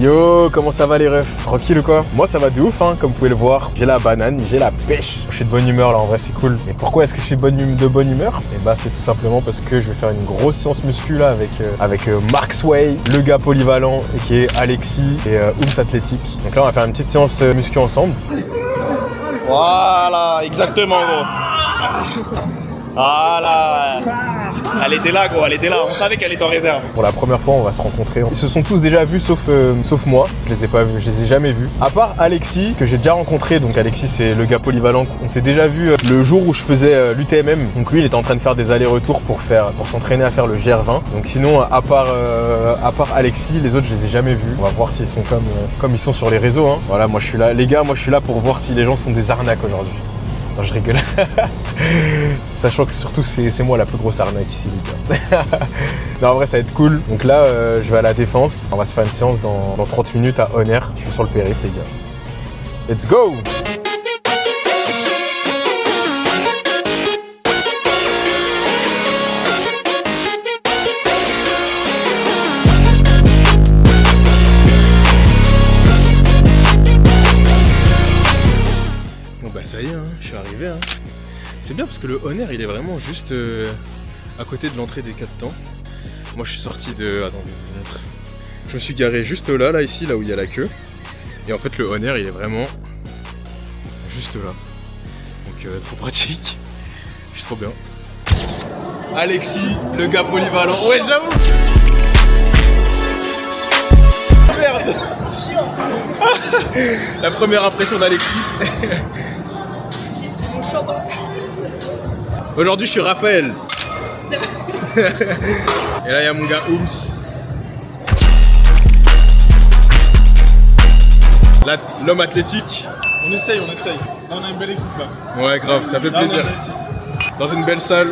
Yo, comment ça va les refs? Tranquille ou quoi? Moi ça va de ouf, hein, comme vous pouvez le voir. J'ai la banane, j'ai la pêche. Je suis de bonne humeur là, en vrai c'est cool. Mais pourquoi est-ce que je suis de bonne humeur? Et bah c'est tout simplement parce que je vais faire une grosse séance muscu là avec Mark Sway, le gars polyvalent et qui est Alexis et Ooms Athletic. Donc là on va faire une petite séance muscu ensemble. Voilà, exactement gros. Voilà. Elle était là gros, elle était là, on savait qu'elle était en réserve. Pour la première fois on va se rencontrer. Ils se sont tous déjà vus sauf moi, je les ai pas vus, je les ai jamais vus. À part Alexis, que j'ai déjà rencontré, donc Alexis c'est le gars polyvalent. On s'est déjà vu le jour où je faisais l'UTMM. Donc lui il était en train de faire des allers-retours pour s'entraîner à faire le GR20. Donc sinon à part Alexis, les autres je les ai jamais vus. On va voir s'ils sont comme ils sont sur les réseaux, hein. Voilà, moi je suis là, les gars, moi je suis là pour voir si les gens sont des arnaques aujourd'hui. Non, je rigole. Sachant que surtout c'est moi la plus grosse arnaque ici les gars. Non en vrai ça va être cool. Donc là je vais à la défense. On va se faire une séance dans 30 minutes à Honner. Je suis sur le périph les gars. Let's go! Bon bah ça y est, hein, je suis arrivé. Hein. C'est bien parce que le Honner il est vraiment juste à côté de l'entrée des 4 temps. Moi je suis sorti de... Attendez, je vous montre. Je me suis garé juste là ici, là où il y a la queue. Et en fait le Honner il est vraiment juste là. Donc trop pratique. Je suis trop bien. Alexis, le gars polyvalent. Ouais j'avoue. Merde. La première impression d'Alexis. Aujourd'hui je suis Raphaël. Et là il y a mon gars Ooms. Là l'homme athlétique. On essaye. Là, on a une belle équipe là. Ouais grave, ça fait plaisir. Dans une belle salle.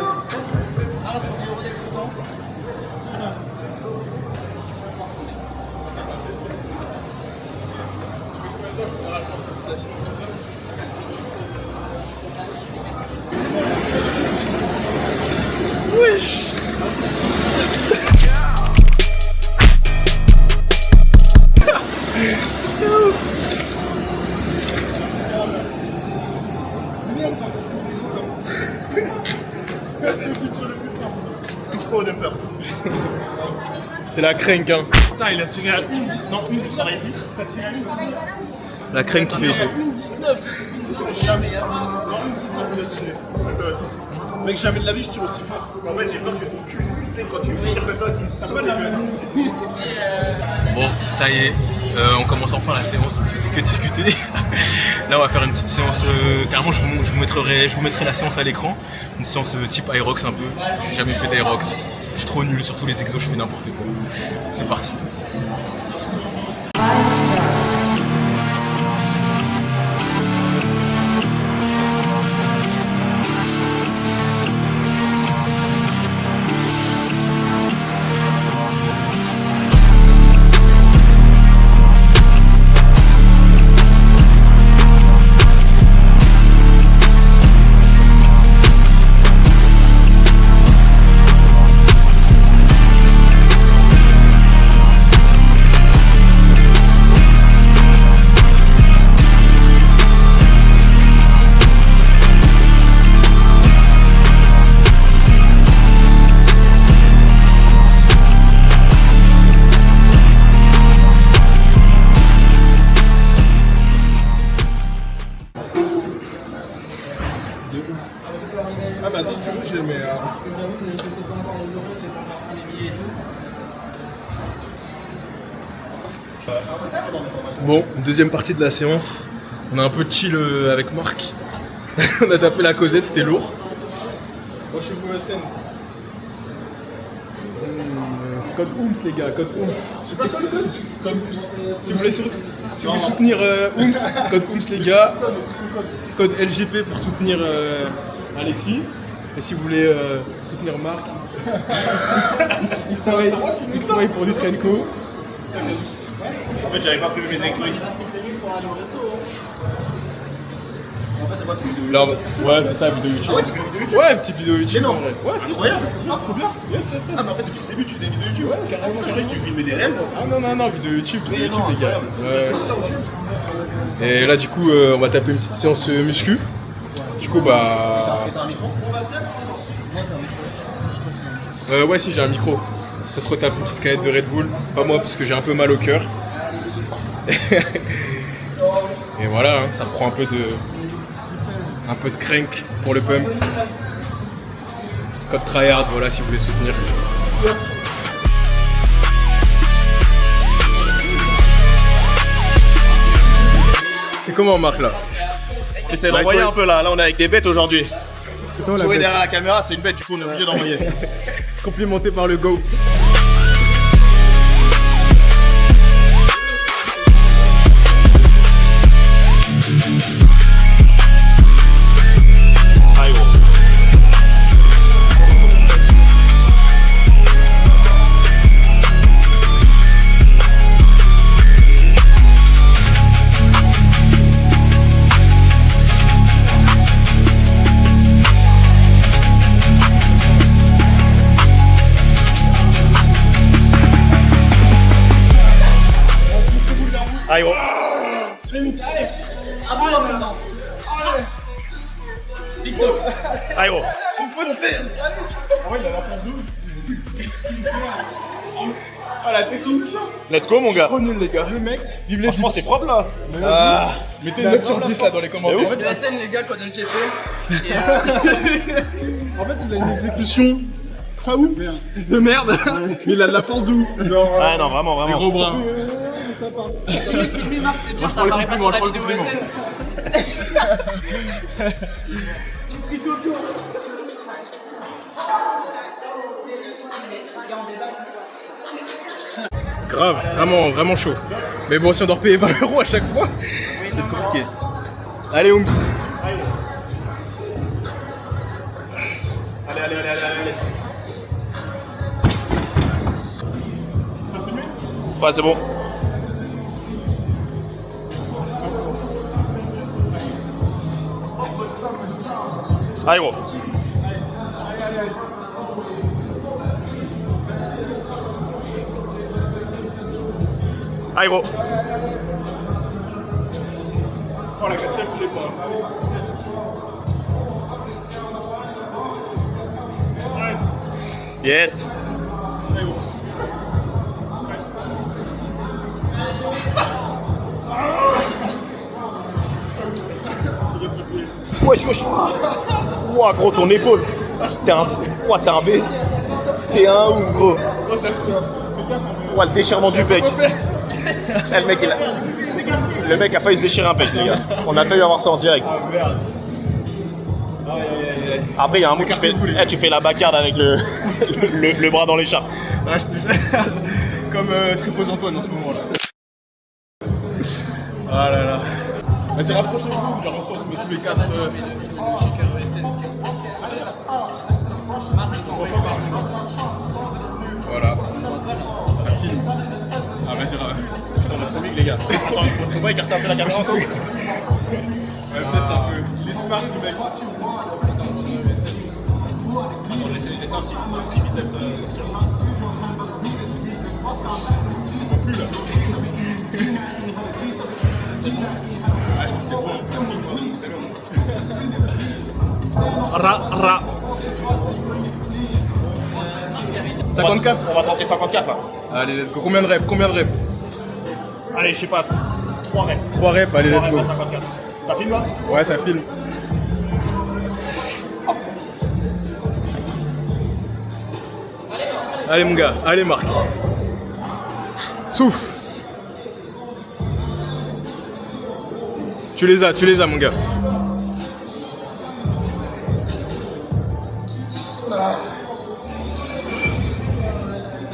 Wesh. C'est la crank hein. Putain, il a tiré à une... Non, une... Il a réussi. T'as tiré à une... La crank qui fait. Une 19. Jamais. Non, une 19 il a tiré. Mec, jamais de la vie je tire aussi fort. En fait, j'ai peur que ton cul, tu sais, quand tu tires de ça, ça pas de la même. Bon, ça y est, on commence enfin la séance, on faisait que discuter. Là, on va faire une petite séance, carrément, je vous mettrai la séance à l'écran. Une séance type Aerox un peu. J'ai jamais fait d'Aerox. Je suis trop nul, surtout les exos, je fais n'importe quoi. C'est parti. Ah bah attends, si tu veux, j'ai mes... Bon, deuxième partie de la séance. On a un peu chill avec Marc. On a tapé la causette, c'était lourd. Moi, je suis VSN. Code Ooms, les gars, code Ooms. Je sais pas si c'est code Ooms. Si vous voulez soutenir Ooms, code Ooms les gars. Code LGP pour soutenir Alexis. Et si vous voulez soutenir Marc, XY pour Nutrenco. En fait, j'avais pas prévu mes écrits. Là, ouais, c'est ça, vidéo YouTube. Ah ouais, tu fais une vidéo YouTube. Ouais, petite vidéo YouTube. Mais non, Ouais, incroyable. Ah, trop bien. Ah, mais en fait, depuis le début, tu faisais des vidéos YouTube. Ouais, carrément. Tu filmais des réels. Ah non, vidéo YouTube, vidéo YouTube, non, les gars. Ouais. Et là, du coup, on va taper une petite séance muscu. Du coup, bah. T'as un micro? Ouais, si, j'ai un micro. Ça se retape une petite canette de Red Bull. Pas moi, parce que j'ai un peu mal au cœur. Et voilà, hein, ça reprend un peu de crank pour le pump. Code tryhard, voilà, si vous voulez soutenir. C'est comment, Marc, là? J'essaie d'envoyer un peu là. Là, on est avec des bêtes aujourd'hui. C'est toi, la Jouer bête. derrière la caméra, c'est une bête, du coup, on est obligé d'envoyer. Complimenté par le GOAT. Allez, gros. Allez, gros. Allez, gros. Ah, la technique. Let's go, mon gars. Trop nul, les gars. Le mec, vive les Franchement, c'est propre là. Mettez une note sur 10 là dans les commentaires. C'est ouf. La scène, les gars, quand elle fait. En fait, il a une exécution pas ouf de merde, mais il a de la force de ouf. Genre, Ah non, vraiment, vraiment. gros bras. Filmer Marc, c'est bien, ça prends le apparaît pas compliment, sur la je prends le vidéo compliment. SN. Grave, vraiment chaud. Mais bon, si on doit repayer 20 € à chaque fois, c'est compliqué. Allez, Ooms. Allez. Ouais, c'est bon. Allez, gros. Allez, gros. Oh, la quatrième, je l'ai pas. Yes. Wesh. Ouah, gros, ton épaule. T'es un B. T'es un ouf, gros. Ouah, le déchirement du bec. Eh, le mec a failli se déchirer un bec, les gars. On a failli avoir ça en direct. Après, il y a un mot qui fait. Tu fais la bacarde avec le bras dans l'écharpe. Ouais, je te jure. Comme Tripos Antoine en ce moment là. Ah là là. Vas-y, rapprochez-vous, genre on se met tous les 4. Voilà. Ça filme. Ah, vas-y, Putain, on a trop vite, les gars. Attends, faut pas écarter un peu la caméra ensemble. Ouais, peut-être un peu. Il est smart, le mec. Laissez un petit biceps. On voit plus là. Ah, je sais pas, ça filme, c'est long. Ra. 54. On va tenter 54 là. Allez, let's go. Combien de reps? Allez, je sais pas. 3 reps. 3 reps, allez, let's go. 54. Ça filme là? Ouais, ça filme. Allez mon gars, allez Marc. Souffle. Tu les as mon gars.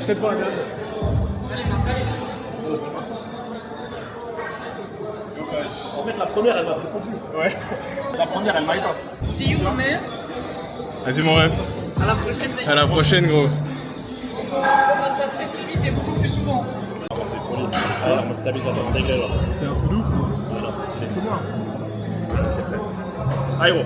Faites pas la garde. En fait, la première, elle m'a répondu. Ouais. La première, elle m'a éteint. See you, man. Vas-y mon ref. À la prochaine, mec. À la prochaine gros. Ça très très vite et beaucoup plus souvent. Ah, moi, je t'avise, ça va dégueuler là. C'est un coup d'ouf. Ah non, c'est trop bien. C'est prêt. Allez, gros.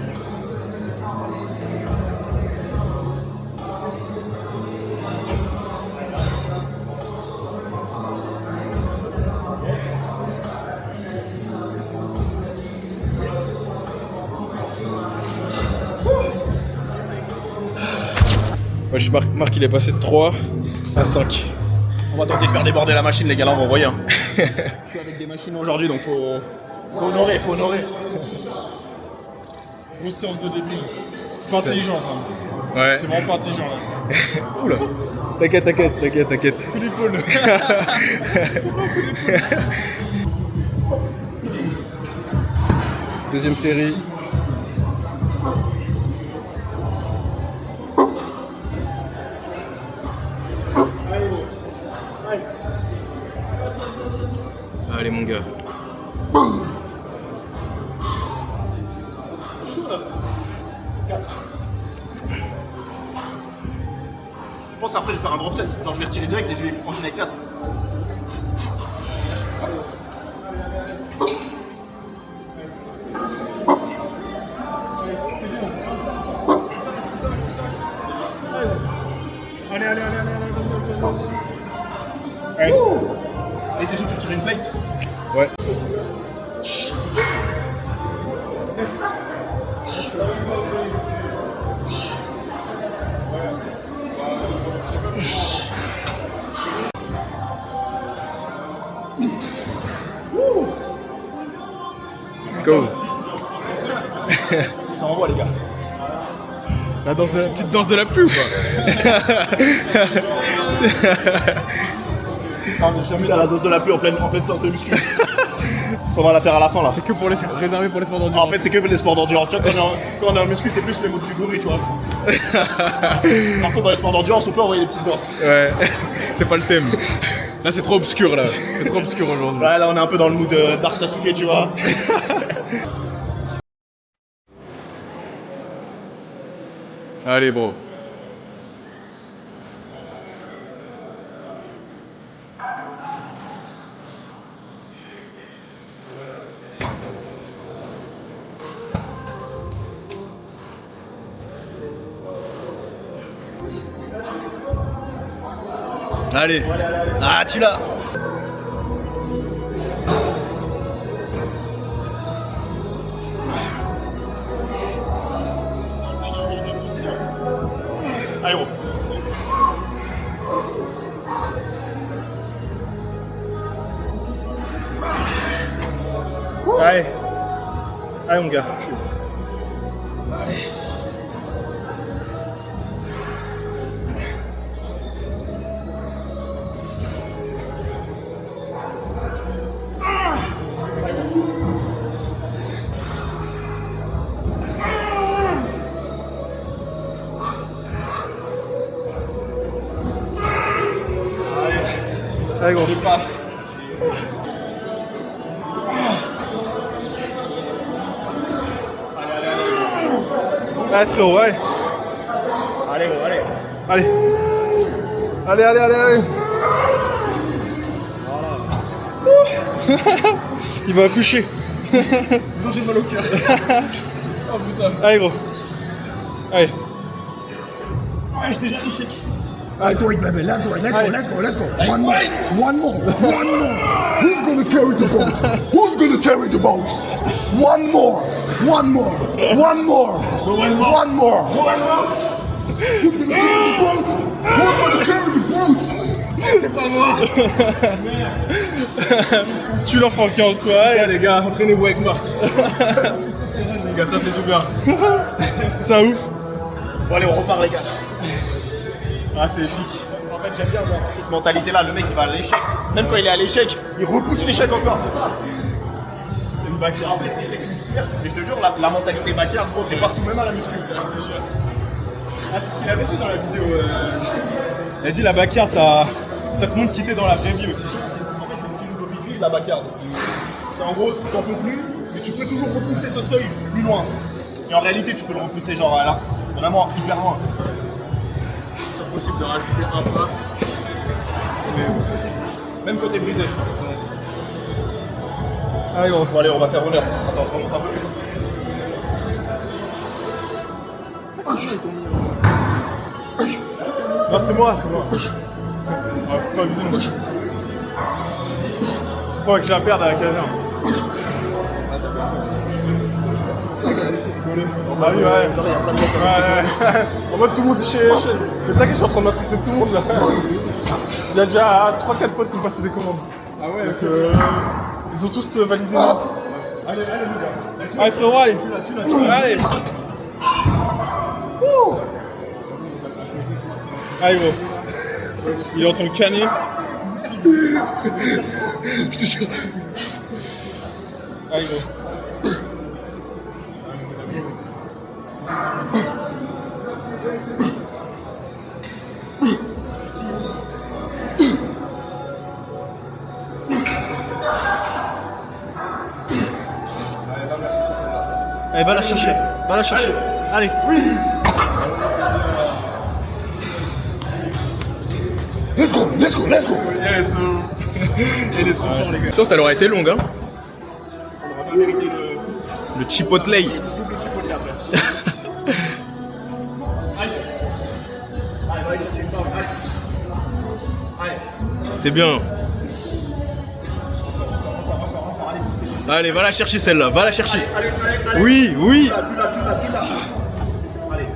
Wesh, Marc il est passé de 3 à 5. On va tenter de faire déborder la machine, les gars, là, on va envoyer. Hein. Je suis avec des machines aujourd'hui, donc faut honorer, faut honorer. Grosse séance de début. C'est pas intelligent, ça. Ouais. C'est vraiment pas intelligent, là. Oula. T'inquiète. Coup d'épaule. Deuxième série. Allez mon gars. Je pense après je vais faire un drop set. Genre je vais retirer direct et je vais enchaîner avec 4. Allez. Et t'es chaud, tu retires une plate. Ouais. Let's go. Ça envoie les gars. La petite danse de la pluie ou pas? Ah, mais jamais la dose de la pluie en pleine séance de muscu. Faudra la faire à la fin là. C'est que pour les réserver pour les sports d'endurance. En fait, c'est que les sports d'endurance. Tu vois, quand on est en muscu, c'est plus les mots du gorille, tu vois. Par contre, dans les sports d'endurance, on peut envoyer des petites danses. Ouais, c'est pas le thème. Là, c'est trop obscur là. C'est trop obscur aujourd'hui. Ouais, là, on est un peu dans le mood Dark Sasuke, tu vois. Allez, bro. Allez. Ah, tu l'as. Allez, gros. Allez. Allez, mon gars. Allez, gros. Allez, frérot, allez. Allez, gros, allez. Allez. Il va accoucher. J'ai mal au cœur. Oh putain. Allez, gros. Allez. Ouais, j'ai déjà échec. Do it, baby. Let's go. One more. Who's gonna carry the boats? One more. Who's gonna carry the boats? C'est pas moi. Tu l'enfant qui est en toi. Allez. Les gars, entraînez-vous avec Marc. Les gars, ça fait du bien. C'est un ouf. Bon, allez, on repart, les gars. Ah, c'est épique. En fait, j'aime bien voir cette mentalité-là. Le mec, il va à l'échec. Même quand il est à l'échec, il repousse l'échec encore. C'est une backyard. En fait, l'échec musculaire, mais je te jure, la mentalité backyard, gros, c'est partout, même à la muscu. Je te jure. Ah, c'est ce qu'il avait dit dans la vidéo. Il a dit la backyard, ça te montre quitter dans la vraie vie aussi. En fait, c'est une philosophie de vie, la backyard. C'est en gros, tu n'en peux plus, mais tu peux toujours repousser ce seuil plus loin. Et en réalité, tu peux le repousser genre là, vraiment hyper loin. C'est possible de rajouter un pas. Même quand t'es brisé. Allez, gros. Bon, allez, on va faire honneur. Attends, je remonte un peu. Non, c'est moi. Ah, faut pas abuser non plus. C'est pas que je la perde à la caserne. déconner. Bah oui, ouais. En mode tout le monde est chez. Mais t'inquiète, je suis en train de matricer tout le monde là. Il y a déjà 3-4 potes qui ont passé des commandes. Ah ouais, Donc, ils ont tous validé. Allez, allez, mon gars. Allez, frérot, allez. Allez. Allez, gros. Il est en train de canner. Je te jure. Allez, gros. Allez, va la chercher. Va la chercher. Allez. Oui. Let's go, let's go, let's go. Yes. Il est trop fort, les gars. Ça aurait été long, hein. On va pas mériter Le chipotle. le double chipotle après. Allez, va aller chercher une barre. Allez. C'est bien. Allez, va la chercher celle-là, va la chercher. Allez. Oui, oui. Tu l'as. Allez.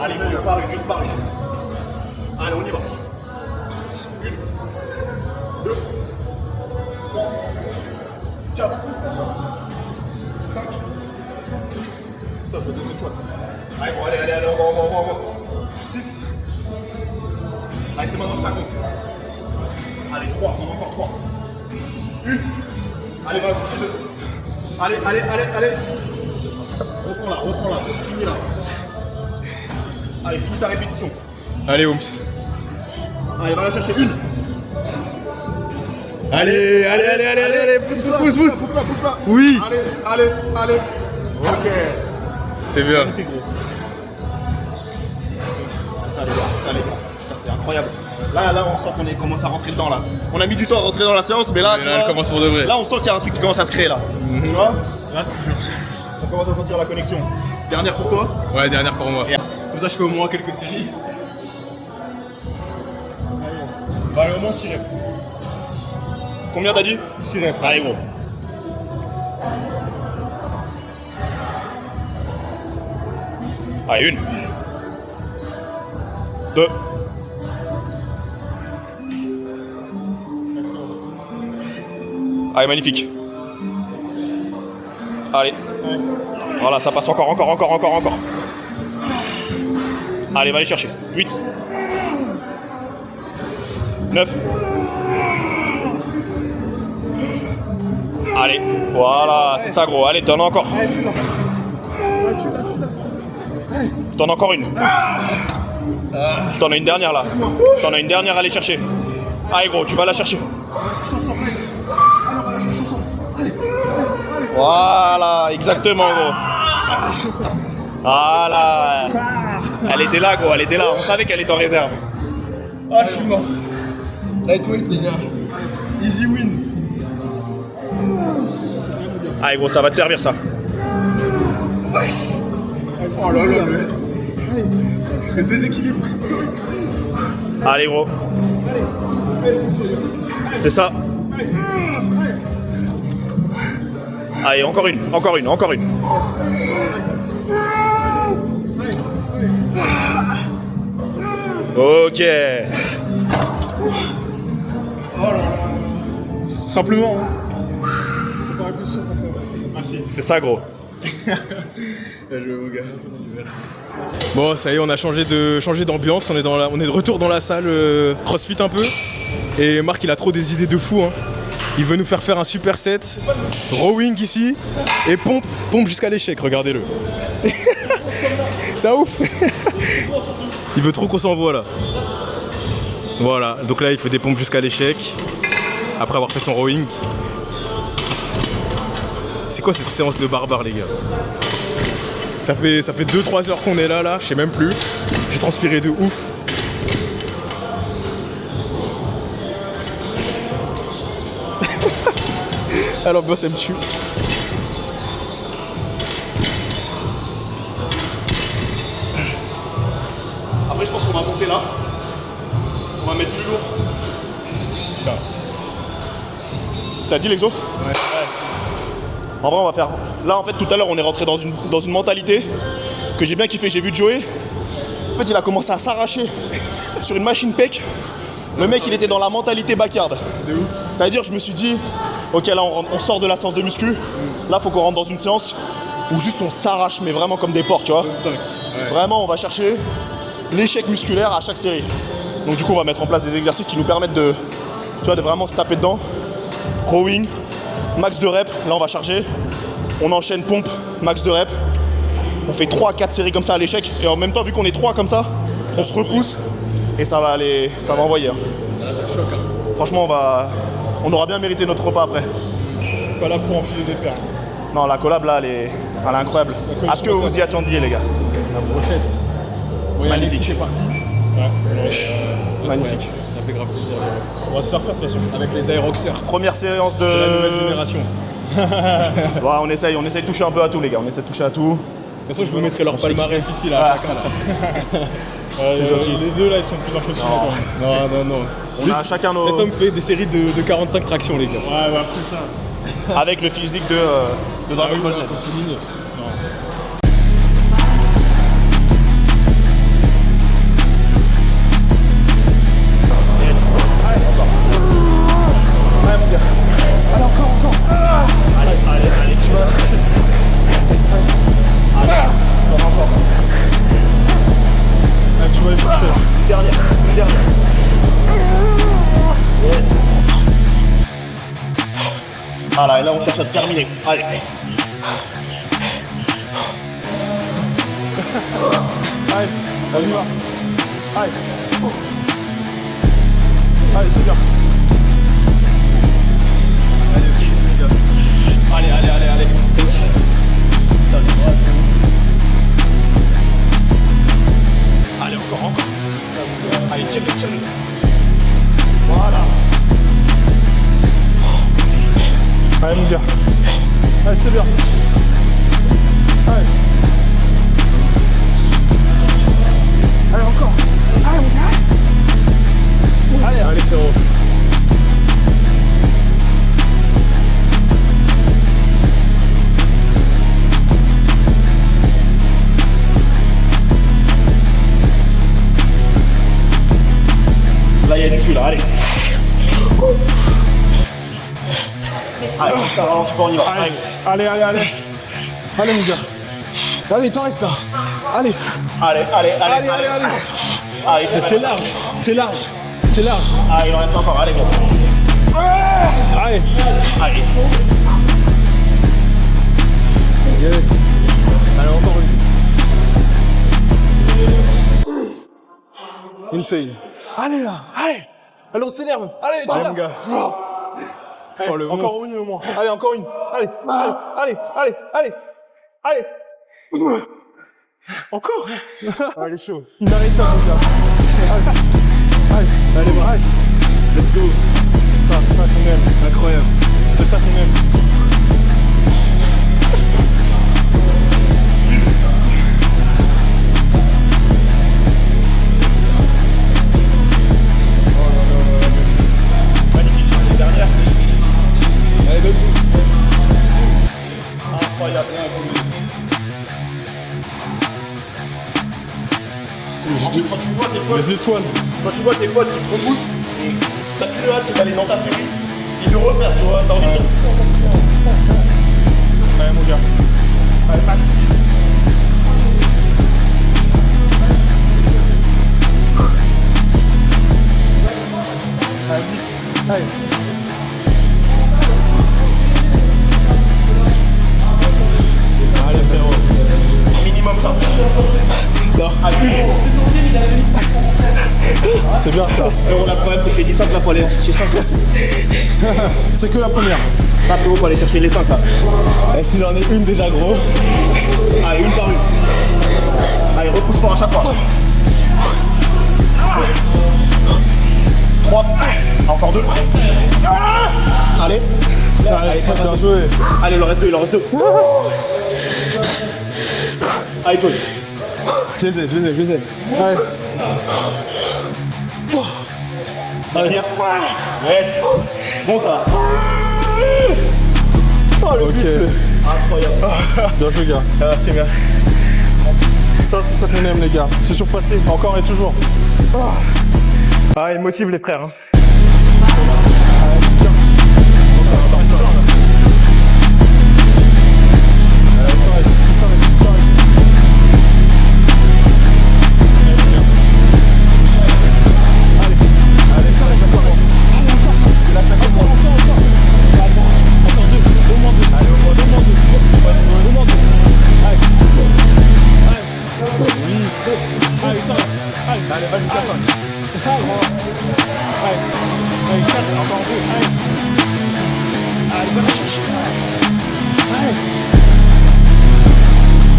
Allez, une barre. Allez, on y va. 1, 2, 3, 4, 5. Putain, ça descend toi. Allez, bon, allez, on va. 6. Allez, c'est maintenant que ça compte. Allez, 3, on en a encore 3. 1. Allez, va chercher 2. Allez. Reprends là. Finis là. Allez, finis ta répétition. Allez, Ooms. Allez, va la chercher 1. Allez, pousse. Pousse là. Oui. Allez. Ok. C'est bien. C'est gros. C'est ça les gars. Putain, c'est incroyable. Là, on sent qu'on commence à rentrer dedans là. On a mis du temps à rentrer dans la séance, mais là, tu vois, elle commence pour de vrai. là, on sent qu'il y a un truc qui commence à se créer là. Tu vois? Là, c'est dur. On commence à sentir la connexion. Dernière pour toi. Ouais, dernière pour moi. Comme ça, je fais au moins quelques séries. Bah, allez, au moins 6 reps. Combien t'as dit? 6 reps. Allez, gros. Allez, 1. 2. Allez, magnifique. Allez. Voilà, ça passe encore. Allez, va aller chercher. 8. 9. Allez, voilà, c'est ça gros. Allez, t'en as encore. T'en as encore une. T'en as une dernière là. T'en as une dernière à aller chercher. Allez gros, tu vas la chercher. Voilà, exactement gros. Voilà. Elle était là gros, elle était là. On savait qu'elle était en réserve. Ah, je suis mort. Lightweight, les gars. Easy win. Allez gros, ça va te servir ça. Wesh. Oh là là, mais. Très déséquilibré. Allez gros. C'est ça. Allez, encore une. Ok. Simplement. Hein. Faut pas réfléchir à faire. C'est ça gros. Bien joué, mon gars. C'est super. Bon, ça y est, on a changé d'ambiance, on est de retour dans la salle CrossFit un peu. Et Marc, il a trop des idées de fou, hein. Il veut nous faire un super set, rowing ici, et pompe jusqu'à l'échec, regardez-le. C'est un ouf. Il veut trop qu'on s'envoie là. Voilà, donc là il fait des pompes jusqu'à l'échec, après avoir fait son rowing. C'est quoi cette séance de barbare les gars? Ça fait 2-3 heures qu'on est là, je sais même plus. J'ai transpiré de ouf. Alors boss elle me tue. Après je pense qu'on va monter là. On va mettre plus lourd. Tiens. T'as dit l'exo? Ouais. En vrai, on va faire. Là, en fait, tout à l'heure, on est rentré dans une mentalité que j'ai bien kiffé. J'ai vu Joey. En fait, il a commencé à s'arracher sur une machine pec. Le mec, il était dans la mentalité backyard. Ça veut dire, je me suis dit, ok, là, on sort de la séance de muscu. Là, faut qu'on rentre dans une séance où juste on s'arrache, mais vraiment comme des porcs, tu vois. Ouais. Vraiment, on va chercher l'échec musculaire à chaque série. Donc, du coup, on va mettre en place des exercices qui nous permettent de vraiment se taper dedans. Rowing, max de reps. Là, on va charger. On enchaîne pompe, max de reps. On fait 3-4 séries comme ça à l'échec. Et en même temps, vu qu'on est 3 comme ça, on se repousse. Et ça va envoyer. Hein. Franchement, on aura bien mérité notre repas après. Pas là pour enfiler des perles. Non, la collab là, elle est incroyable. Est-ce que vous vous y attendiez, les gars? La brochette. Oui, Magnifique. C'est parti. Ouais. Magnifique. Ça fait grave plaisir. On va se la refaire de toute façon. Avec les aéroxers Première séance de... de la nouvelle génération. Ouais, on essaye de toucher un peu à tout, les gars. On essaie de toucher à tout. De toute façon, je vous mettrai leur palmarès ici, là, Ah. chacun, là. C'est gentil. Les deux là, ils sont plus impressionnants. Non. On a chacun nos... Cet homme fait des séries de 45 tractions, les gars. Ouais, après ça. Avec le physique de Dragon Ball Z. Allez, tu vas chercher. Allez, encore. Tu vas aller chercher. Une dernière. Yes. Voilà, et là on cherche à se terminer. Allez. Allez, on y va. Allez. Allez, c'est bien. Allez aussi, les gars. Allez. Allez, encore. Allez, tire. Voilà. Allez, mon gars. Allez, c'est bien. Allez. Allez, encore. Allez, mon gars. Allez, frérot. Là, il y a du jus, là, allez. Allez, on y va. Allez. Allez, mon gars. Allez, t'en restes là. Allez. Allez. Allez, T'es large. Ah, il en reste encore, allez, gros. Allez. Allez. Yes. Allez, encore une. Insane. Allez là. Allez. Allez, on s'énerve. Allez, tu Allez, là. mon gars. Oh, le Encore monstre. une au moins. Allez, encore une. Allez. Encore. Allez, chaud. Inarrêtable, mon gars. Allez, bon, allez. Let's go. C'est ça qu'on aime. Incroyable. C'est ça qu'on aime. Allez, donne tout. Incroyable. Quand tu vois tes potes, Les étoiles. qui se repoussent, t'as plus hâte, c'est d'aller dans ta série et de refaire, tu vois, t'as envie de... Allez, mon gars. Allez, Max. Allez, 10. Allez. Allez, frérot. Minimum ça. Non. C'est bien ça. Le problème, c'est que j'ai dit 5 là, faut aller chercher 5 là. C'est que la première. Là, frérot, faut aller chercher les 5 là. Et si j'en ai une déjà, gros. Allez, une par une. Allez, repousse fort à chaque fois. 3. Encore 2. Allez. Allez, bien joué. Allez, il en reste 2. Allez, toi. Je les ai. Allez. Dernière. Yes. Bon, ça va. Oh le buffle. Incroyable. Bien joué, gars. Ah, c'est bien. Ça, c'est ça qu'on aime, les gars. C'est surpassé, encore et toujours. Ah, il motive les frères. Hein. Allez, va jusqu'à 5. 3. Allez, 4, encore 2. Allez. Allez, va la chercher. Allez.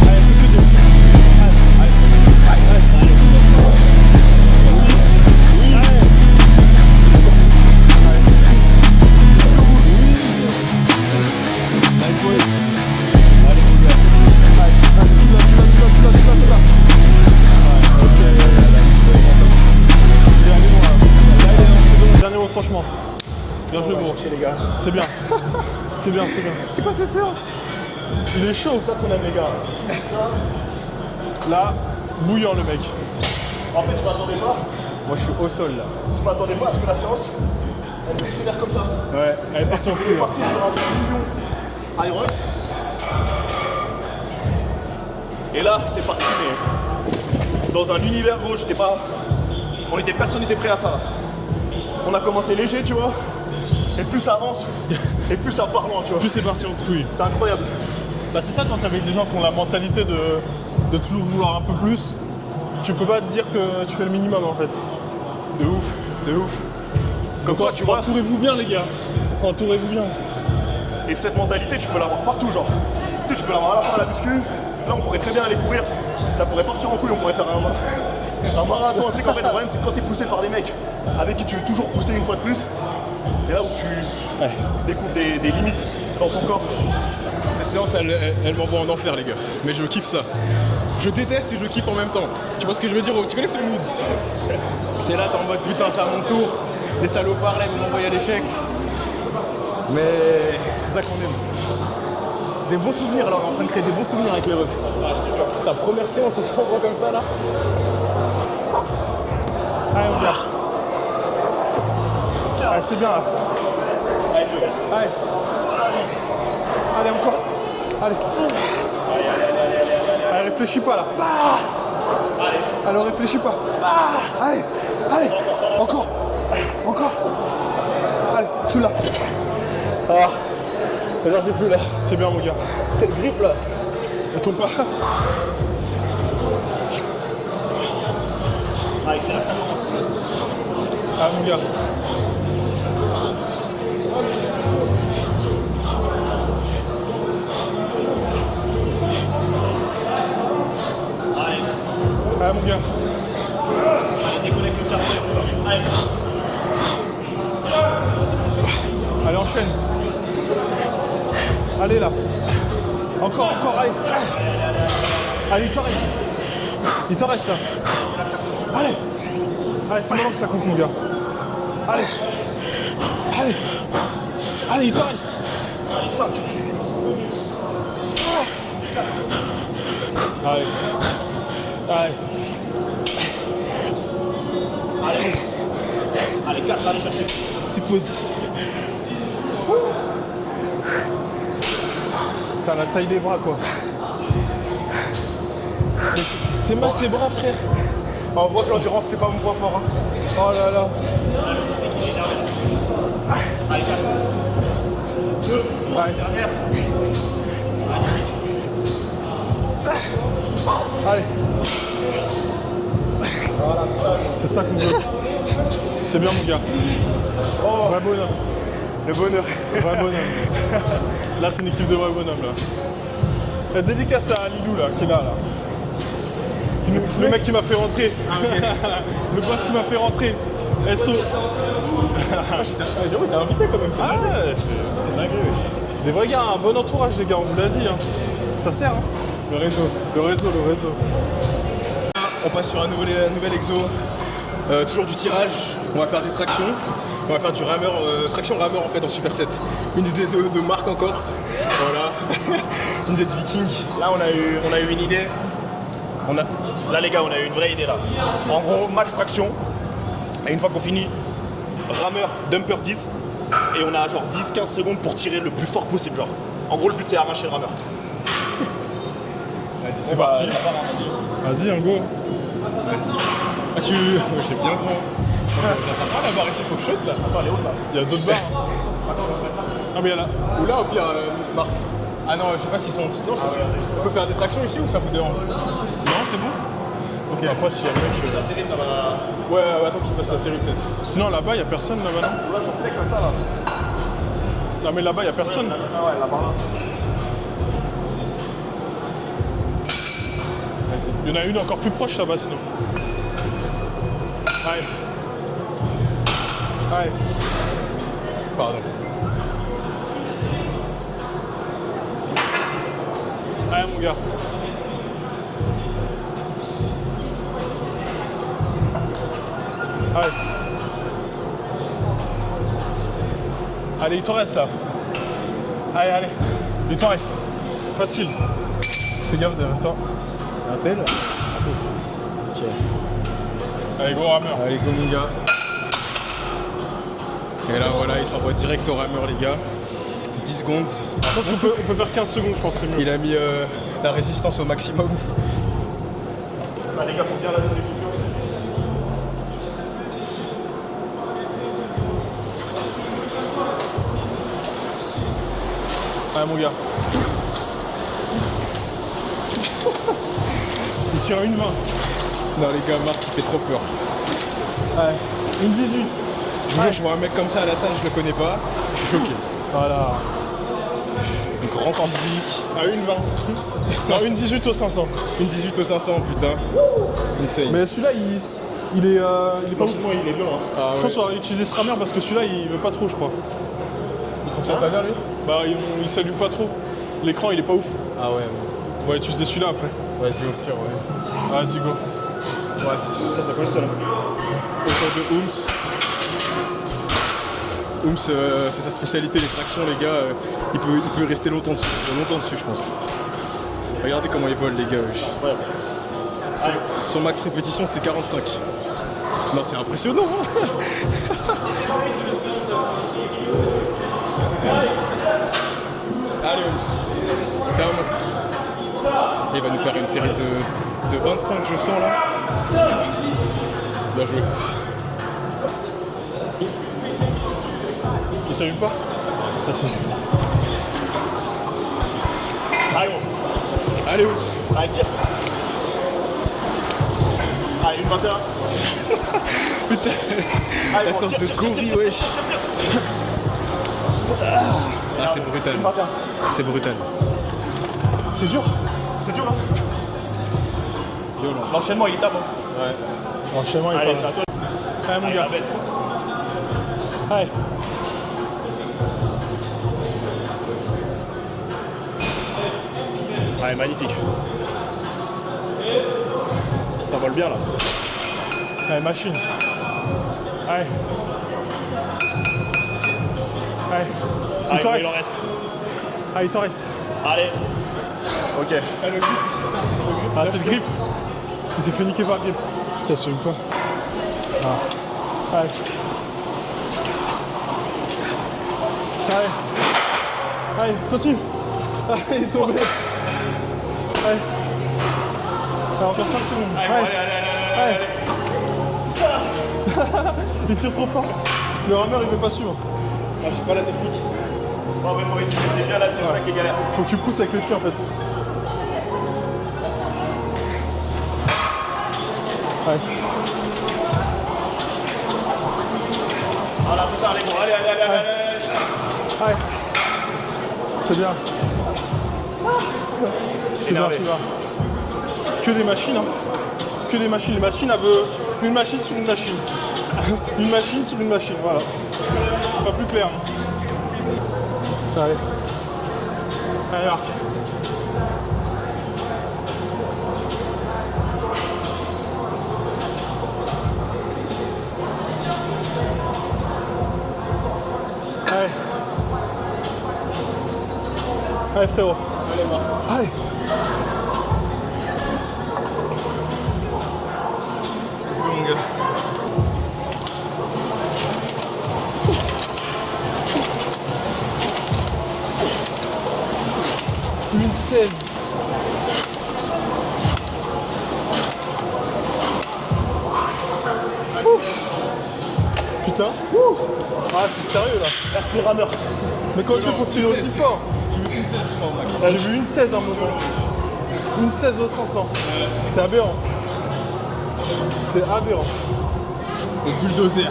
Allez, plus que 2. Allez, allez. Allez. Oui. Allez. Allez. Jusqu'au bout. Oui. Allez, Joël. Allez, mon gars. Allez, tu l'as. Dernier mot, franchement. Bien joué, gros. Les gars. C'est bien. C'est bien. C'est quoi cette séance? Il est chaud. C'est ça qu'on aime les gars. Là, bouillant le mec. En fait, je m'attendais pas. Moi, je suis au sol là. Je m'attendais pas à ce que la séance, elle dégénère comme ça. Ouais. Elle est partie en On est couille. parti sur un million Irox. Et là, c'est parti, mais dans un univers gros, j'étais pas. Personne n'était prêt à ça là. On a commencé léger, tu vois. Et plus ça avance, et plus ça part loin, tu vois. Plus c'est parti en couille. C'est incroyable. Bah, c'est ça quand t'es avec des gens qui ont la mentalité de toujours vouloir un peu plus. Tu peux pas te dire que tu fais le minimum en fait. De ouf. Comme quoi, tu vois. Entourez-vous bien, les gars. Entourez-vous bien. Et cette mentalité, tu peux l'avoir partout, genre. Tu sais, tu peux l'avoir à la fin à la muscu. Là, on pourrait très bien aller courir. Ça pourrait partir en couille, on pourrait faire un marathon, un truc. En fait, le problème, c'est que quand t'es poussé par des mecs avec qui tu veux toujours pousser une fois de plus, c'est là où tu découvres des limites dans ton corps. Cette séance, elle m'envoie en enfer, les gars. Mais je kiffe ça. Je déteste et je kiffe en même temps. Tu vois ce que je veux dire? Tu connais ce mood? T'es là, t'es en mode putain, c'est à mon tour. Les salopards là, ils vont m'envoyer à l'échec. Mais c'est ça qu'on aime. Des bons souvenirs, alors on est en train de créer des bons souvenirs avec les refs. Ta première séance, on se revoit comme ça là. Allez, on vient. Allez, c'est bien là. Allez. Allez, encore. Allez. Allez, réfléchis pas là. Allez, réfléchis pas. Allez, encore. Allez, tu l'as. Ah, ça n'arrive plus là. C'est bien, mon gars. C'est le grip là. Ne tombe pas. Ah, mon gars. Ah, mon gars. Allez, enchaîne. Allez là. Encore, allez. Allez, il t'en reste là. Allez, c'est maintenant que ça compte, mon gars. Allez, il t'en reste. 5. Allez. Allez, 4, allez chercher. Petite pause. T'as la taille des bras, quoi. T'es masse les bras, frère. On voit que l'endurance, c'est pas mon point fort. Hein. Oh là là. Allez, 4. 2. Dernière. Allez. Voilà, c'est ça. C'est ça qu'on veut. C'est bien, mon gars. Oh, Vrai bonhomme. le bonheur. Vrai bonhomme. Là, c'est une équipe de vrais bonhommes, là. La dédicace à Lilou, là, qui est là. Le mec qui m'a fait rentrer. Le boss qui m'a fait rentrer. SO. Il t'a invité quand même, ça. Ah ouais, c'est dingue. Des vrais gars, un bon entourage, les gars, on vous l'a dit. Hein. Ça sert, hein. Le réseau. On passe sur un nouvel exo. Toujours du tirage, on va faire des tractions, on va faire du rameur, traction rameur en fait en superset. Une idée de marque encore, voilà, une idée de viking. Là, on a eu une idée. Là, les gars, on a eu une vraie idée là. En gros, max traction. Et une fois qu'on finit, rameur, dumper 10. Et on a genre 10-15 secondes pour tirer le plus fort possible. Genre. En gros, le but c'est arracher le rameur. Vas-y, c'est parti. Ça part, hein, vas-y. Vas-y, un go. Ah, tu. Ouais, c'est bien grand. T'as pas la barre ici, faut que je shot là. Attends, elle est haute là. Il y a d'autres barres. Hein. Ah, mais il y a là. Ou là, au pire, Marc. Ah non, je sais pas s'ils sont. Non, je sais pas. On peut faire des tractions ici ou ça vous dérange? Non, c'est bon. Ok. Après, s'il y a le mec. Ça serré, ça va. Ouais, attends qu'il fasse sa série peut-être. Sinon, là-bas, il y a personne là-bas, non? Là, j'en fais comme ça là. Non, mais là-bas, il y a personne. Ah ouais, là-bas là. Il y en a une encore plus proche là-bas, sinon. Allez. Allez. Pardon. Allez, mon gars. Allez. Allez, il t'en reste là. Allez, allez. Il t'en reste. Facile. Fais gaffe derrière toi. Un tel. Allez, gros rameur. Allez, go mon gars. Et là, voilà, il s'envoie direct au rameur, les gars. 10 secondes. Je pense qu'on peut faire 15 secondes, je pense que c'est mieux. Il a mis la résistance au maximum. Bah, les gars, faut bien lasser les chaussures. Allez, mon gars. Il tire une 20. Non, les gars, Marc, il fait trop peur. Ouais. Une 18. Je vous jure, je vois un mec comme ça à la salle, je le connais pas. Je suis choqué. Voilà. Grand physique. Ah, une 20. Non, une 18 au 500. Une 18 au 500, putain. Insane. Mais celui-là, il est pas ouf. Franchement, il est bien. Hein. Ah Je ouais. pense qu'on va utiliser ce rameur parce que celui-là, il veut pas trop, je crois. Il fonctionne pas bien, lui? Bah, il s'allume pas trop. L'écran, il est pas ouf. Ah ouais. On va utiliser celui-là après. Vas-y, au pire, ouais. Vas-y, go. Ouais, c'est Ça colle ça là. autour de Ooms. Ooms, c'est sa spécialité, les tractions, les gars. Il peut rester longtemps dessus, je pense. Regardez comment il vole, les gars. Wesh. Incroyable. Son max répétition, c'est 45. Non, c'est impressionnant. Hein. Allez, Ooms. T'es un monstre. Il va nous faire une série de 25, je sens là. Bien joué. Il s'allume pas? Allez, gros. Allez, Ooms. Allez, tire. Allez, une 21. Putain, Allez, la gros, séance tire, de tire, gorille, tire, tire, wesh. tire, tire. Ah, c'est brutal. Une 21. C'est brutal. C'est dur. C'est dur, hein. L'enchaînement, il est top. Hein. L'enchaînement, il est Allez, pas c'est à mal. toi. Allez, mon Allez, gars. la bête. Allez. Allez, magnifique. Ça vole bien là. Allez, machine. Allez. Allez. Il t'en Allez, reste. il en reste. Allez, il t'en reste. Allez. Ok. Ah, c'est le grip. Il s'est fait niquer par le grip. Tiens, c'est une fois. Ah. Allez. Allez. Allez, continue. Allez, il est tombé. Allez. Allez, encore 5 secondes. Allez, allez, allez, allez, allez. Il tire trop fort. Le rameur, il veut pas suivre. Ah, j'ai pas la technique. Bon, en fait, faut essayer de rester bien là, c'est ça qui est galère. Faut que tu pousses avec les pieds en fait. Ouais. Voilà, c'est ça, les gros. Allez, allez, allez, allez, allez. Ouais. C'est bien. C'est bien, Énervé. c'est bien. Que des machines, hein. Que des machines. Les machines, elles veulent une machine sur une machine. Une machine sur une machine, voilà. Pas plus clair. Hein. Allez. Allez, Marc. Allez frérot. Allez. Let's go, mon gars. Une 16. Putain. Ah c'est sérieux là. Respire rameur. Mais comment tu fais pour tirer aussi fort? J'ai vu une 16 à un moment. Une 16 au 500. C'est aberrant. C'est aberrant. Le bulldozer.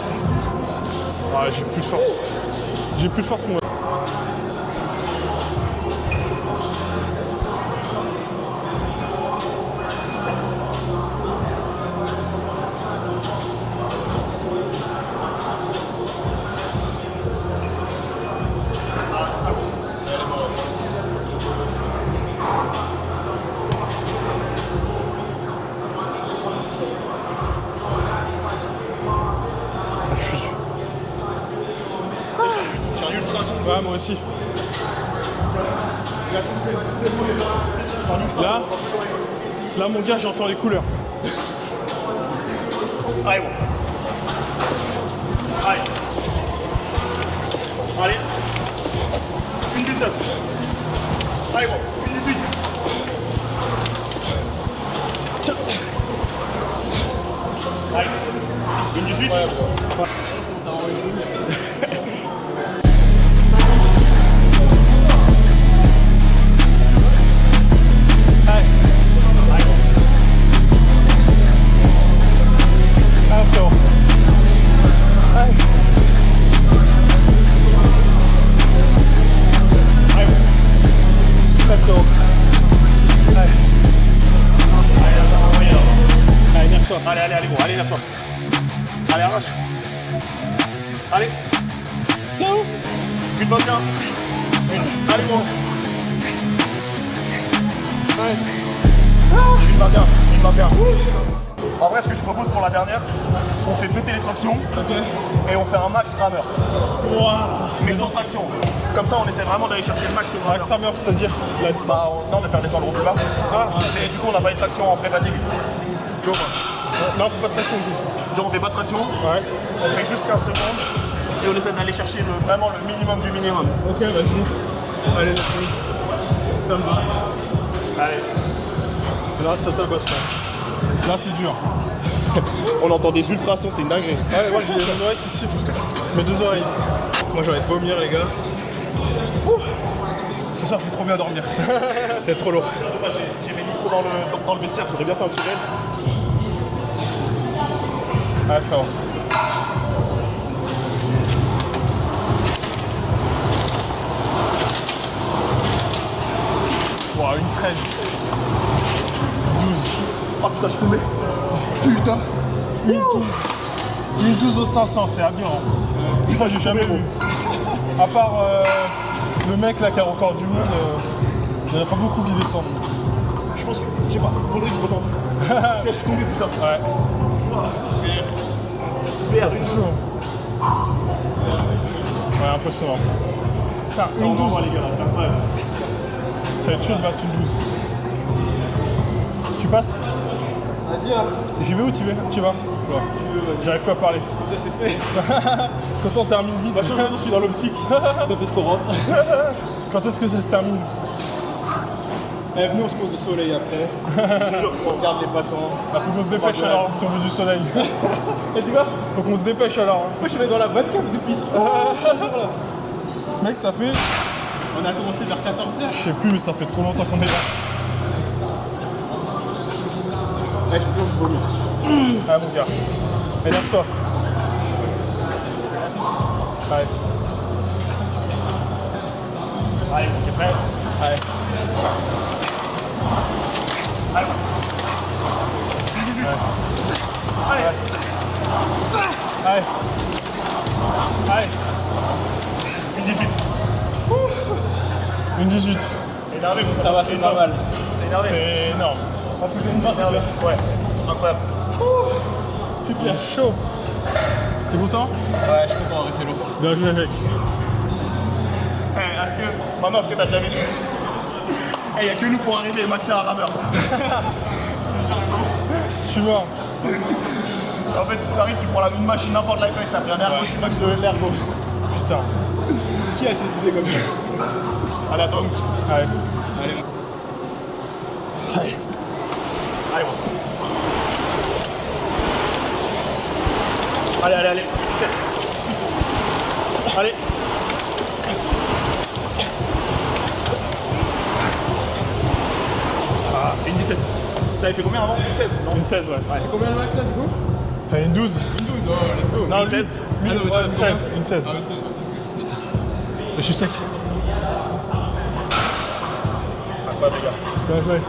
Ah j'ai plus de force. J'ai plus de force moi. Ouais, moi aussi. Là mon gars, j'entends les couleurs. Allez, bon. Allez. Allez. Une 19. Allez, bon. Une 18. Allez. Une 18. Allez, gros, allez, lâche-toi. Allez, arrache. Allez. C'est où? Une bonne bien. Une. Allez, gros. Une 21. Une 21. En vrai, ce que je propose pour la dernière, on fait péter les tractions et on fait un max rameur. Mais sans traction. Comme ça, on essaie vraiment d'aller chercher le max sur le rameur. Max rameur, c'est-à-dire la distance. Bah, non, de faire descendre au plus bas. Ah, Mais du coup, on n'a pas les tractions en pré-fatigue. là on fait pas de traction du coup. Genre, on fait pas de traction, Ouais. on fait juste 15 secondes et on essaie d'aller chercher vraiment le minimum du minimum. Ok, vas-y. Allez, ça me va. Allez. Là, ça tabasse ça. Là, c'est dur. On entend des ultrasons, c'est une dinguerie. Ouais, moi j'ai mes oreilles qui sifflent. Mes deux oreilles. Moi j'ai envie de vomir les gars. Ce soir je vais trop bien dormir. C'est trop lourd. J'ai mes micros dans le vestiaire, j'aurais bien fait un petit raid. Ouais, frérot. Wow, une 13. 12. Oh putain, je suis tombé. Putain. Une 12. Une 12 au 500, c'est aberrant. Ça, j'ai jamais vu. À part le mec là qui a le record du monde, il n'y en a pas beaucoup qui descendent. Je pense que, je sais pas, faudrait que je retente. Parce que je suis tombé, putain. Ouais. Merde, C'est chaud. Ouais, impressionnant. Putain, une 12. les gars, c'est incroyable. Ça va être chaud de battre une 12. Tu passes? Vas-y, hein. J'y vais où tu vas? Ouais. J'arrive plus à parler. Ça c'est fait. Comme ça on termine vite. Je suis dans l'optique. Quand est-ce qu'on rentre? Quand est-ce que ça se termine? Eh, venez, on se pose au soleil après. Toujours, on regarde les passants. Bah, faut qu'on se dépêche alors si on veut du soleil. Et tu vois? Faut qu'on se dépêche alors. Moi je suis dans la Batcave depuis 3 jours là. Mec, ça fait. On a commencé vers 14h. Je sais plus, mais ça fait trop longtemps qu'on est là. Ouais, je peux vomir. Ah mon gars. Énerve-toi. Allez. Allez, t'es prêt? Allez. Allez. Allez. Allez. Allez. Une 18. Une 18. Énervé, bon, ça va, c'est normal. C'est énervé. C'est énorme. Ça fait une barre énervé. Ouais, incroyable. Putain, chaud. T'es content? Ouais, je suis content, c'est lourd. Bien joué mec. Est-ce que t'as déjà vécu Hey, y'a que nous pour arriver, Max est un rameur. Je suis mort. En fait, tu arrives, tu prends la même machine, n'importe laquelle, t'as pris un ergo, tu max l'ergo. Putain. Qui a ces idées comme ça? Allez, attends. Allez. Allez. Allez, bon. Allez. 17. Allez. Ah, une 17. T'avais fait combien avant? Une 16, non? Une 16, ouais. C'est combien le max là du coup? Une 12. Une 12, oh let's go. Non, Une 16. Lui, Ah non, mais ouais, toi, une combien? 16. Une 16. Ah, une 16. Je suis sec. Pas les gars. Bien joué.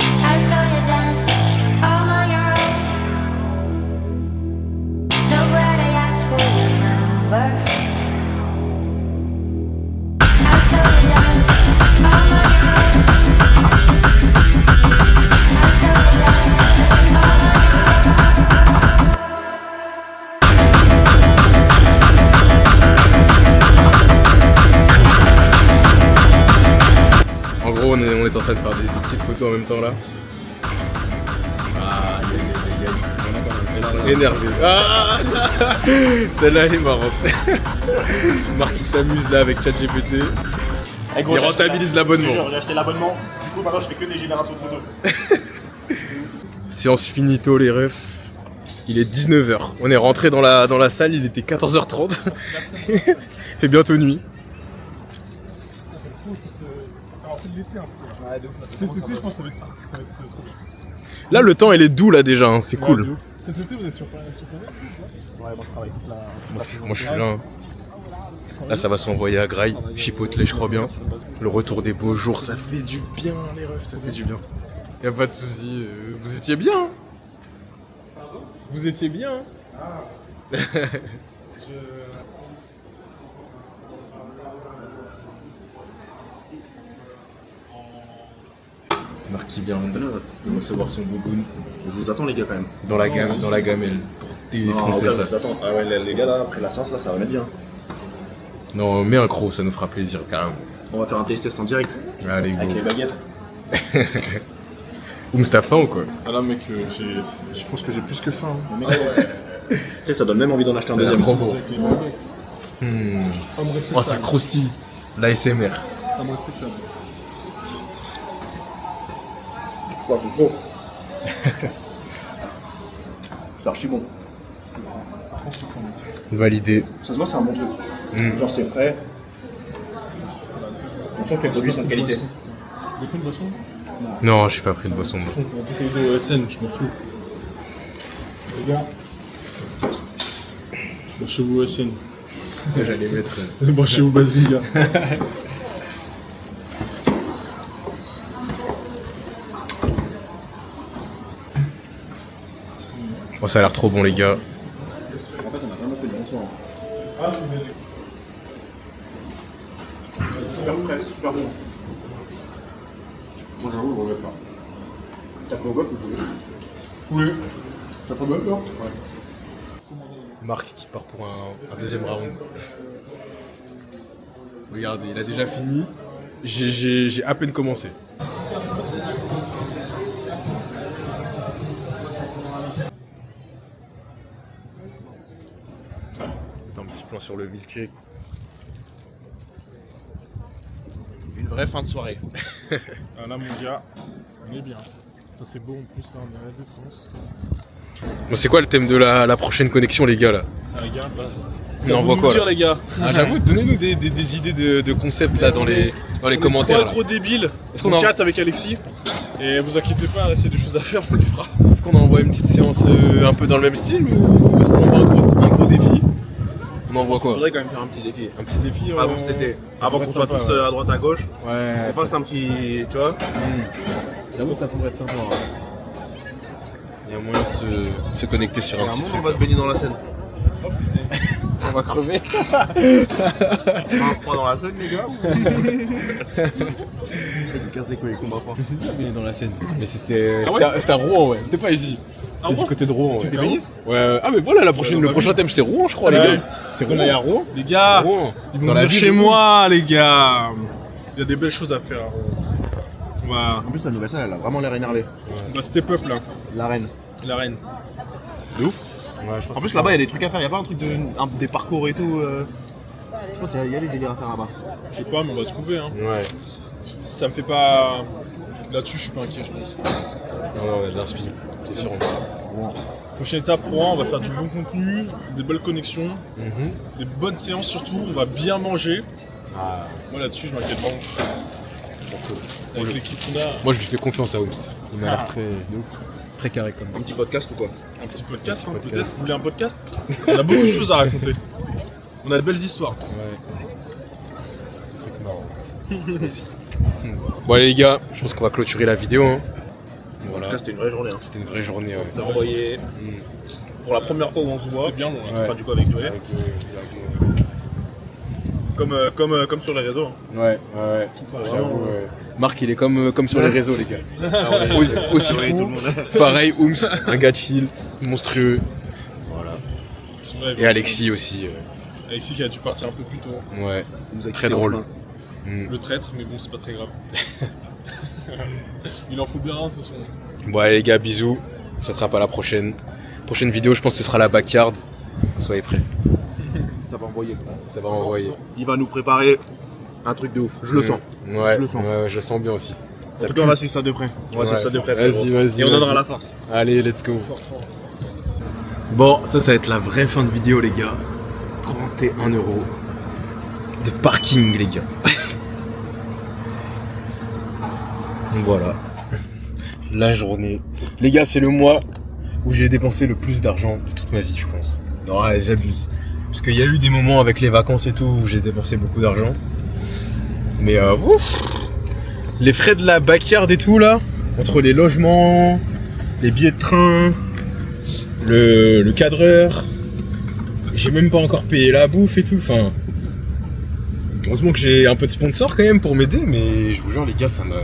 I saw you dance all on your own. So glad I asked for your number. I saw you dance all on your own. I saw you dance all on your En gros, on est en train de faire des petites photos en même temps là. Ah, ils sont énervés. Ah celle-là, elle est marrante. Marc il s'amuse là avec ChatGPT. Eh, gros, Il j'ai acheté rentabilise la- l'abonnement. Je te jure, j'ai acheté l'abonnement. Du coup, maintenant, je fais que des générations de photos. Séance finito les refs. Il est 19h. On est rentré dans la salle, il était 14h30. Il fait bientôt nuit. Là le temps il est doux là déjà, hein, c'est cool. Cet été, vous êtes sur Paris? Ouais, bon, je travaille toute la Moi je suis là. Hein. Là ça va s'envoyer à Grail, Chipotle je crois bien. Le retour des beaux jours, ça fait du bien les refs, ça fait du bien. Y'a pas de soucis, vous étiez bien. Hein. Vous étiez bien. Hein. Marc qui vient de recevoir son bouboune Je vous attends, les gars, quand même. dans la gamelle pour défoncer ça. vous attends. Ah ouais, les gars, là, après la séance, là, ça va mettre bien. Non, mets un croc, ça nous fera plaisir carrément. On va faire un test en direct. Allez, go. Avec les baguettes. Oums, t'as faim ou quoi? Ah là, mec, je pense que j'ai plus que faim. Tu sais, ça donne même envie d'en acheter un Ça a l'air deuxième. trop beau. Avec les baguettes. Homme respectable. Oh, ça croustille. L'ASMR. Homme respectable. Ouais, c'est trop. C'est archi bon. Validé. Ça se voit, c'est un bon truc. Genre, c'est frais. On sent que les produits sont de qualité. Vous avez pris une boisson? Non, j'ai pas pris de boisson. Moi. Pour une bouteille d'eau SN, je m'en fous. Les gars. Branchez-vous SN. J'allais mettre. Branchez-vous Basiliga. Oh, ça a l'air trop bon, les gars. En fait, on a vraiment fait le bon choix. Ah, c'est super frais, super bon. Moi, j'avoue, je regrette pas. T'as pris au bœuf ou poulet? Oui. T'as pris au bœuf, là? Ouais. Marc qui part pour un deuxième round. Regardez, il a déjà fini. J'ai à peine commencé. Un petit plan sur le milkshake. Une vraie fin de soirée. Ah là, mon gars, on est bien. Ça, c'est beau en plus, là, on est à la défense. Bon, c'est quoi le thème de la prochaine connexion, les gars, là? Ah, les gars, bah. On envoie quoi, dire, là les gars. Ah, j'avoue, donnez-nous des idées de concepts là dans les commentaires. Trois Là. gros débiles. Est-ce qu'on en... 4 avec Alexis. Et vous inquiétez pas, s'il y a des choses à faire, on les fera. Est-ce qu'on envoie une petite séance un peu dans le même style ou est-ce qu'on envoie un gros défi? On envoie quoi? Il faudrait quand même faire un petit défi. Un petit défi Avant cet été. Avant qu'on soit tous à droite à gauche. Ouais. On fasse un petit. Tu vois? J'avoue, ça pourrait être sympa. Il y a moyen de se connecter sur un petit truc. On va se baigner dans la Seine. Oh putain. On va crever. Un froid dans la Seine, les gars? Tu casses les couilles avec ton bras fort. Je me suis déjà baigné dans la Seine. Mais c'était Ah ouais, c'était à Rouen, ouais. C'était pas ici. Ah C'était du ouais, côté de Rouen. tu Ouais. t'es baigné? Ouais. Ah mais voilà, le prochain thème c'est Rouen, je crois, les Ouais. gars. C'est Rouen. À Rouen. Les gars, Rouen. ils vont Dans la venir ville chez de Rouen. moi, les gars. Il y a des belles choses à faire. On va, En plus, la nouvelle salle, elle a vraiment l'air énervée. on va step up là, La reine. la reine. Ouais, je pense En plus, là-bas, il y a des trucs à faire. Il y a pas un truc des parcours et tout. Je pense qu'il y a des délires à faire là-bas. Je sais pas, mais on va trouver. Hein. Ouais. Ça me fait pas. Là-dessus, je suis pas inquiet, je pense. Non, de l'inspi. C'est sûr. Prochaine étape pour moi, on va faire du bon contenu, des belles connexions, des bonnes séances surtout. On va bien manger. Ah. Moi là-dessus, je m'inquiète pas. Avec l'équipe qu'on a, Moi je lui fais confiance à Ooms. Il m'a l'air très carré comme Un petit podcast ou quoi? un petit podcast, hein, peut-être. Vous voulez un podcast? On a beaucoup de choses à raconter. On a de belles histoires. Ouais. Truc marrant. Bon allez les gars, je pense qu'on va clôturer la vidéo. Hein. Voilà. Là, c'était une vraie journée. Hein. C'était une vraie journée. Ouais. Ça a envoyé. Pour la première fois où on se voit. C'était bien long. Hein. Ouais. Pas du coup avec Joël. Comme sur les réseaux. Hein. Ouais. J'avoue, ouais. Marc il est comme sur les réseaux les gars. Aussi fou. Pareil, Ooms, un gars chill, monstrueux. Voilà. C'est vrai, Et Alexis aussi. Alexis qui a dû partir un peu plus tôt. Ouais. Il nous a Très quittés drôle. enfin. Le traître, mais bon, c'est pas très grave. Il en faut bien un de toute façon. Bon allez les gars, bisous. On s'attrape à la prochaine. Prochaine vidéo, je pense que ce sera la backyard. Soyez prêts. Ça va envoyer. Ça va envoyer. Il va nous préparer un truc de ouf. Je le sens. Ouais, Je le sens. ouais, je le sens bien aussi. En tout cas, on va suivre ça de près. On va suivre ça de près. Vas-y, vas-y. Et on donnera vas-y. la force. Allez, let's go. Bon, ça va être la vraie fin de vidéo, les gars. 31 € de parking, les gars. Donc voilà. La journée. Les gars, c'est le mois où j'ai dépensé le plus d'argent de toute ma vie, je pense. Non, ouais, j'abuse. Parce qu'il y a eu des moments avec les vacances et tout où j'ai dépensé beaucoup d'argent. Mais ouf, les frais de la backyard et tout là, entre les logements, les billets de train, le cadreur, j'ai même pas encore payé la bouffe et tout. Enfin, heureusement que j'ai un peu de sponsor quand même pour m'aider, mais je vous jure les gars, ça me...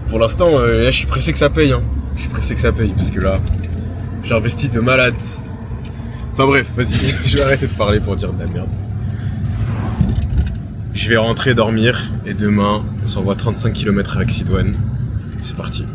Pour l'instant, là, je suis pressé que ça paye. Hein. Je suis pressé que ça paye parce que là, j'ai investi de malade. Enfin bref, vas-y, je vais arrêter de parler pour dire de la merde. Je vais rentrer dormir et demain, on s'envoie 35 km avec Sidoine. C'est parti.